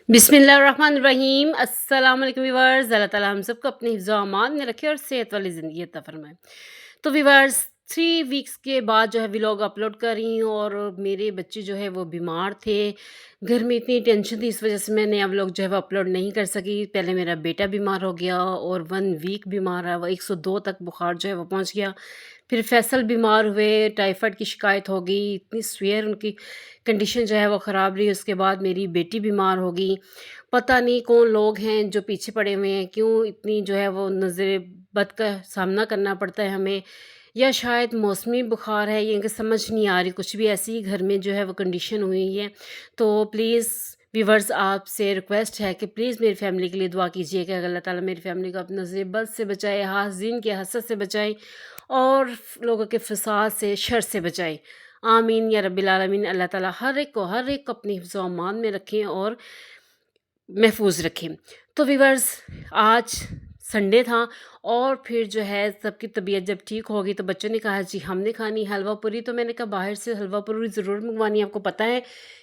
बिस्मिल्लाहिर्रहमानिर्रहीम अस्सलाम वालेकुम व्यूअर्स। अल्लाह ताला हम सबको अपने हिफ्ज़ व अमान में रखे और सेहत वाली ज़िंदगी अता फ़रमाए। तो व्यूअर्स 3 वीक्स के बाद जो है व्लॉग अपलोड कर रही हूँ और मेरे बच्चे जो है वो बीमार थे। घर में इतनी टेंशन थी, इस वज़ह से मैं नया व्लॉग जो है वो अपलोड नहीं कर सकी। पहले मेरा बेटा बीमार हो गया और 1 वीक बीमार रहा, वो 102 तक बुखार जो है वो पहुँच गया। फिर फैसल बीमार हुए, टाइफाइड की शिकायत हो गई, इतनी सीवियर उनकी कंडीशन जो है वो ख़राब रही। उसके बाद मेरी बेटी बीमार हो गई। पता नहीं कौन लोग हैं जो पीछे पड़े हुए हैं, क्यों इतनी जो है वो नज़र बद का सामना करना पड़ता है हमें, या शायद मौसमी बुखार है, ये इनके समझ नहीं आ रही। कुछ भी ऐसी घर में जो है वो कंडीशन हुई है। तो प्लीज़ व्यूअर्स, आपसे रिक्वेस्ट है कि प्लीज़ मेरी फैमिली के लिए दुआ कीजिए कि अल्लाह ताला मेरी फैमिली को अपने नज़र बद से बचाए, हाज़िन के हसद से बचाए और लोगों के फसाद से, शर से बचाए। आमीन या रब्बिल आलमीन। अल्लाह ताला हर एक को अपनी हिफ्ज़ व अमान में रखें और महफूज रखें। तो व्यूअर्स, आज संडे था और फिर जो है सबकी तबीयत जब ठीक होगी तो बच्चों ने कहा जी हमने खानी हलवा पूरी। तो मैंने कहा बाहर से हलवा पूरी ज़रूर मंगवानी है। आपको पता है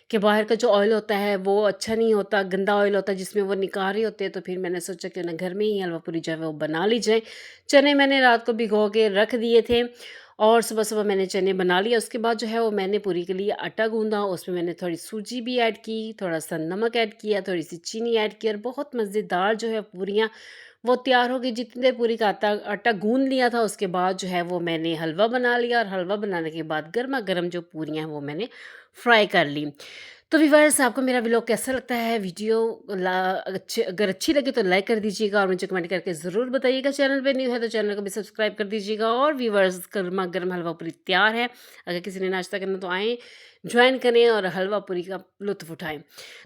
कि बाहर का जो ऑयल होता है वो अच्छा नहीं होता, गंदा ऑयल होता है जिसमें वो निकारे होते हैं। तो फिर मैंने सोचा क्यों ना घर में ही हलवा पूरी जो है वो बना ली जाए। चने मैंने रात को भिगो के रख दिए थे और सुबह-सुबह मैंने चने बना लिया। उसके बाद जो है वो मैंने पूरी के लिए आटा गूँधा, उसमें मैंने थोड़ी सूजी भी ऐड की, थोड़ा-सा नमक ऐड किया, थोड़ी-सी चीनी ऐड की और बहुत मज़ेदार जो है पूरियाँ वो तैयार हो गई। जितनी देर पूरी का आटा गूँध लिया था उसके बाद जो है वो मैंने हलवा बना लिया और हलवा बनाने के बाद गरमा-गरम जो पूरियाँ हैं वो मैंने फ्राई कर ली। तो व्यूअर्स, आपको मेरा व्लॉग कैसा लगता है? वीडियो अगर अच्छी लगे तो लाइक कर दीजिएगा और मुझे कमेंट करके ज़रूर बताइएगा। चैनल पे न्यू है तो चैनल को भी सब्सक्राइब कर दीजिएगा। और व्यूअर्स, गरमा-गरम हलवा पूरी तैयार है। अगर किसी ने नाश्ता करना तो आएँ, जॉइन करें और हलवा पूरी का लुत्फ़ उठाएँ।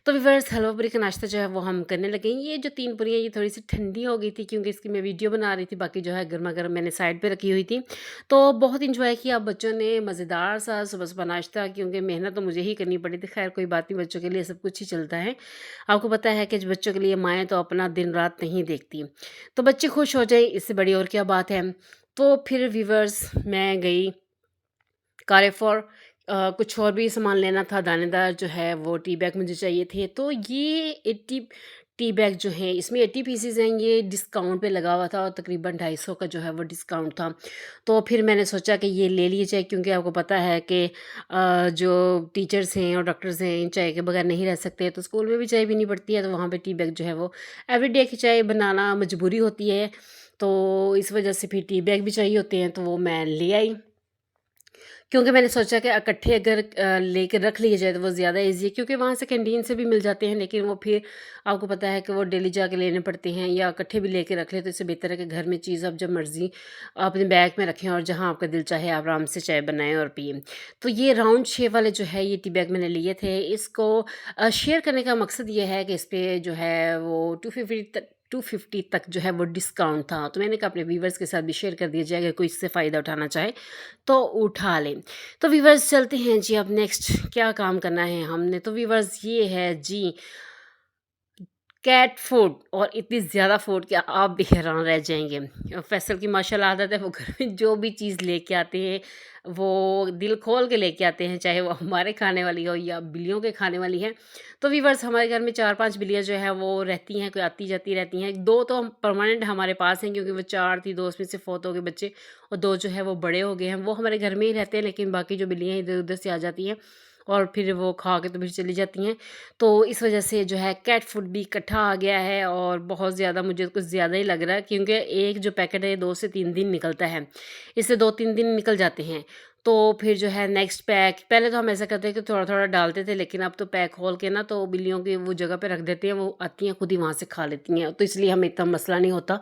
तो व्यूअर्स, हलवा पूरी का नाश्ता जो है वो हम करने लगे हैं। ये जो 3 पूरियाँ ये थोड़ी-सी ठंडी हो गई थी क्योंकि इसकी मैं वीडियो बना रही थी, बाकी जो है गरमा-गरम मैंने साइड पे रखी हुई थी। तो बहुत एंजॉय किया बच्चों ने, मज़ेदार सा सुबह-सुबह नाश्ता, क्योंकि मेहनत तो मुझे ही करनी पड़ी थी। ख़ैर कोई बात नहीं, बच्चों के लिए सब कुछ ही चलता है। आपको पता है कि बच्चों के लिए माएँ तो अपना दिन-रात नहीं देखती। तो बच्चे खुश हो जाएँ, इससे बड़ी और क्या बात है। तो फिर व्यूअर्स, मैं गई कार्रेफोर, कुछ और भी सामान लेना था, दानेदार जो है वो टी बैग मुझे चाहिए थे। तो ये 80 टी बैग जो हैं इसमें 80 पीसेज़ हैं, ये डिस्काउंट पे लगा हुआ था और तकरीबन 250 का जो है वो डिस्काउंट था। तो फिर मैंने सोचा कि ये ले लिए जाए, क्योंकि आपको पता है कि जो टीचर्स हैं और डॉक्टर्स हैं चाय के बगैर नहीं रह सकते, तो स्कूल में भी चाय पीनी पड़ती है। तो वहाँ पे टी बैग जो है वो एवरीडे की चाय बनाना मजबूरी होती है। तो इस वजह से फिर टी बैग भी चाहिए होते हैं, तो वो मैं ले आई। क्योंकि मैंने सोचा कि इकट्ठे अगर लेके रख लिए जाए तो वो ज़्यादा ईज़ी है, क्योंकि वहाँ से कैंटीन से भी मिल जाते हैं, लेकिन वो फिर आपको पता है कि वो डेली जाके लेने पड़ते हैं, या इकट्ठे भी लेके रख लें तो इससे बेहतर है कि घर में चीज़ आप जब मर्ज़ी अपने बैग में रखें और जहाँ आपका दिल चाहे आप आराम से चाय बनाएँ और पिएँ। तो ये राउंड शेप वाले जो है ये टी बैग मैंने लिए थे। इसको शेयर करने का मकसद ये है कि इस पे जो है वो 250 तक जो है वो डिस्काउंट था। तो मैंने कहा अपने व्यूअर्स के साथ भी शेयर कर दिया जाए, अगर कोई इससे फ़ायदा उठाना चाहे तो उठा लें। तो व्यूअर्स, चलते हैं जी, अब नेक्स्ट क्या काम करना है हमने। तो व्यूअर्स, ये है जी कैट फूड, और इतनी ज़्यादा फूड कि आप भी हैरान रह जाएँगे। फैसल की माशाल्लाह आदत है, वो घर में जो भी चीज़ लेके आते हैं, वो दिल खोल के लेके आते हैं, चाहे वो हमारे खाने वाली हो या बिल्लियों के खाने वाली है। तो व्यूअर्स, हमारे घर में 4-5 बिल्लियाँ जो है वो रहती हैं, कोई आती-जाती रहती हैं। 2 तो हम परमानेंट हमारे पास हैं, क्योंकि वो 4 थी, 2 उसमें से फ़ौत हो गए बच्चे और 2 जो है वो बड़े हो गए हैं। वो हमारे घर में ही रहते हैं, लेकिन बाकी जो बिल्लियाँ इधर-उधर से आ जाती हैं और फिर वो खा के तो फिर चली जाती हैं। तो इस वजह से जो है कैट फूड भी इकट्ठा आ गया है और बहुत ज़्यादा, मुझे कुछ ज़्यादा ही लग रहा है, क्योंकि एक जो पैकेट है 2 से 3 दिन निकलता है। इससे 2-3 दिन निकल जाते हैं। तो फिर जो है नेक्स्ट पैक, पहले तो हम ऐसा करते हैं कि थोड़ा-थोड़ा डालते थे, लेकिन अब तो पैक खोल के ना तो बिल्लियों की वो जगह पे रख देते हैं, वो आती हैं खुद ही वहाँ से खा लेती हैं। तो इसलिए हमें इतना मसला नहीं होता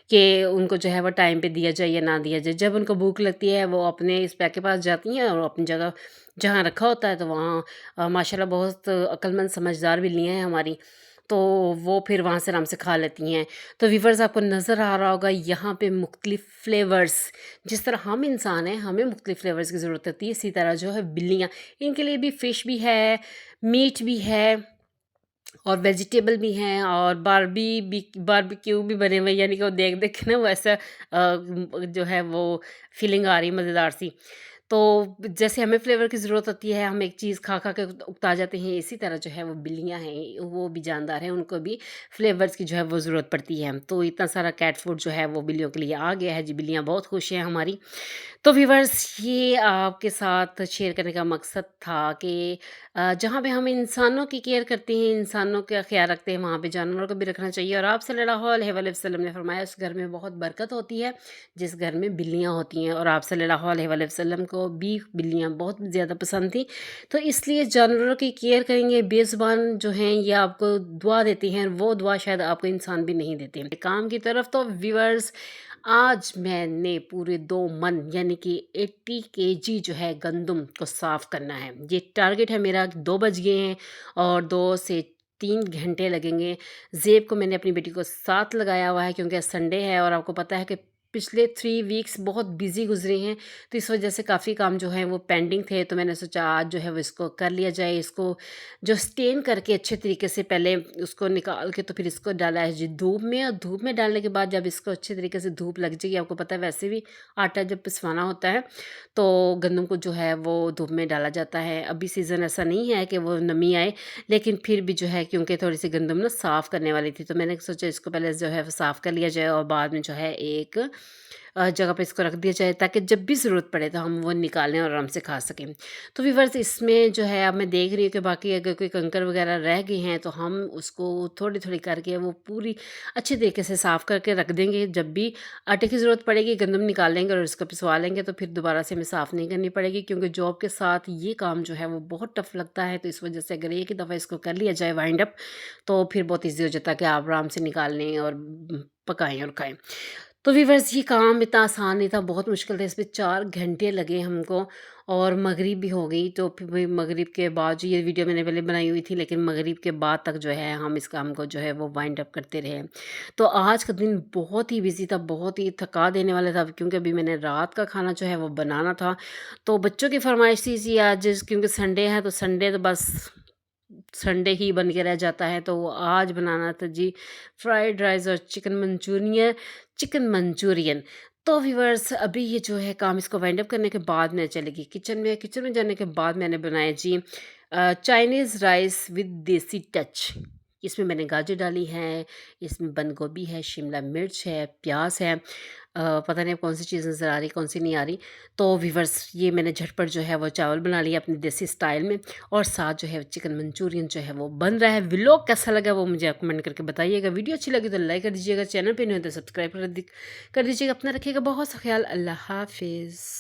कि उनको जो है वो टाइम पे दिया जाए या ना दिया जाए। जब उनको भूख लगती है वो अपने इस पैक के पास जाती हैं और अपनी जगह जहाँ रखा होता है तो वहाँ माशाल्लाह बहुत अक्लमंद समझदार बिल्लियाँ हैं हमारी, तो वो फिर वहाँ से आराम से खा लेती हैं। तो व्यूअर्स, आपको नज़र आ रहा होगा यहाँ पे मुख्तलिफ़ फ्लेवर्स, जिस तरह हम इंसान हैं हमें मुख्तलिफ़ फ्लेवर्स की ज़रूरत होती है, इसी तरह जो है बिल्लियाँ, इनके लिए भी फ़िश भी है, मीट भी है और वेजिटेबल भी हैं और बारबेक्यू भी बने हुए हैं, यानी कि वो देख-देख के ना वो ऐसा जो है वो फीलिंग आ रही है मज़ेदार सी। तो जैसे हमें फ्लेवर की ज़रूरत होती है, हम एक चीज़ खा-खा के उकता जाते हैं, इसी तरह जो है वो बिल्लियाँ हैं, वो भी जानदार हैं, उनको भी फ्लेवर्स की जो है वो ज़रूरत पड़ती है। तो इतना सारा कैट फूड जो है वो बिल्लियों के लिए आ गया है जी, बिल्लियाँ बहुत खुश हैं हमारी। तो व्यूअर्स ये आपके साथ शेयर करने का मकसद था कि जहाँ पे हम इंसानों की केयर करते हैं, इंसानों का ख़्याल रखते हैं, वहाँ पे जानवरों को भी रखना चाहिए और आप सल्लल्लाहु अलैहि वसल्लम ने फरमाया उस घर में बहुत बरकत होती है, जिस घर में बिल्लियाँ होती हैं और आप सल्लल्लाहु अलैहि वसल्लम को भी बिल्लियाँ बहुत ज़्यादा पसंद थी। तो इसलिए जानवरों की केयर करेंगे, बेज़ुबान जो हैं ये आपको दुआ देती हैं, वो दुआ शायद आपको इंसान भी नहीं देते। काम की तरफ तो व्यूअर्स आज मैंने पूरे 2 मन यानी कि 80 केजी जो है गंदम को साफ़ करना है। ये टारगेट है मेरा 2 बज गए हैं और 2 से 3 घंटे लगेंगे। ज़ेब को मैंने अपनी बेटी को साथ लगाया हुआ है क्योंकि आज संडे है और आपको पता है कि पिछले 3 वीक्स बहुत बिज़ी गुज़रे हैं, तो इस वज़ह से काफ़ी काम जो है वो पेंडिंग थे। तो मैंने सोचा आज जो है वो इसको कर लिया जाए। इसको जो स्टेन करके अच्छे तरीके से पहले उसको निकाल के तो फिर इसको डाला है जी धूप में और धूप में डालने के बाद जब इसको अच्छे तरीके से धूप लग जाएगी, आपको पता है वैसे भी आटा जब पिसवाना होता है तो गंदम को जो है वो धूप में डाला जाता है। अभी सीज़न ऐसा नहीं है कि वो नमी आए, लेकिन फिर भी जो है क्योंकि थोड़ी-सी गंदम ना साफ़ करने वाली थी, तो मैंने सोचा इसको पहले जो है वो साफ़ कर लिया जाए और बाद में जो है एक जगह पे इसको रख दिया जाए ताकि जब भी ज़रूरत पड़े तो हम वो निकालें और आराम से खा सकें। तो व्यूअर्स इसमें जो है अब मैं देख रही हूँ कि बाकी अगर कोई कंकर वगैरह रह गए हैं तो हम उसको थोड़ी-थोड़ी करके वो पूरी अच्छे तरीके से साफ़ करके रख देंगे। जब भी आटे की ज़रूरत पड़ेगी गंदम निकाल लेंगे और इसको पिसवा लेंगे तो फिर दोबारा से हमें साफ़ नहीं करनी पड़ेगी क्योंकि जॉब के साथ ये काम जो है वो बहुत टफ़ लगता है। तो इस वज़ह से अगर एक ही दफ़ा इसको कर लिया जाए वाइंड अप तो फिर बहुत ईज़ी हो जाता है कि आप आराम से निकाल लें और पकाएँ और खाएँ। तो व्यूअर्स ये काम इतना आसान नहीं था, बहुत मुश्किल था, इसमें 4 घंटे लगे हमको और मगरिब भी हो गई। तो फिर वही मगरिब के बाद जो ये वीडियो मैंने पहले बनाई हुई थी, लेकिन मगरिब के बाद तक जो है हम इस काम को जो है वो वाइंड अप करते रहे। तो आज का दिन बहुत ही बिज़ी था, बहुत ही थका देने वाला था क्योंकि अभी मैंने रात का खाना जो है वो बनाना था। तो बच्चों की फ़रमाइश थी जी आज क्योंकि संडे है, तो संडे तो बस संडे ही बन के रह जाता है, तो वो आज बनाना था जी फ्राइड राइस और चिकन मंचूरियन। तो व्यूअर्स अभी ये जो है काम इसको वाइंड अप करने के बाद मैं चली गई किचन में जाने के बाद मैंने बनाया जी चाइनीज़ राइस विद देसी टच। इसमें मैंने गाजर डाली है, इसमें बंद गोभी है, शिमला मिर्च है, प्याज है, पता नहीं अब कौन सी चीज़ नज़र आ रही कौन सी नहीं आ रही। तो व्यूअर्स ये मैंने झटपट जो है वो चावल बना लिया अपनी देसी स्टाइल में और साथ जो है चिकन मंचूरियन जो है वो बन रहा है। व्लॉग कैसा लगा वो मुझे आप कमेंट करके बताइएगा। वीडियो अच्छी लगी तो लाइक कर दीजिएगा, चैनल पे नहीं हो तो सब्सक्राइब कर दीजिएगा। अपना रखिएगा बहुत सा ख्याल। अल्लाह हाफ़िज़।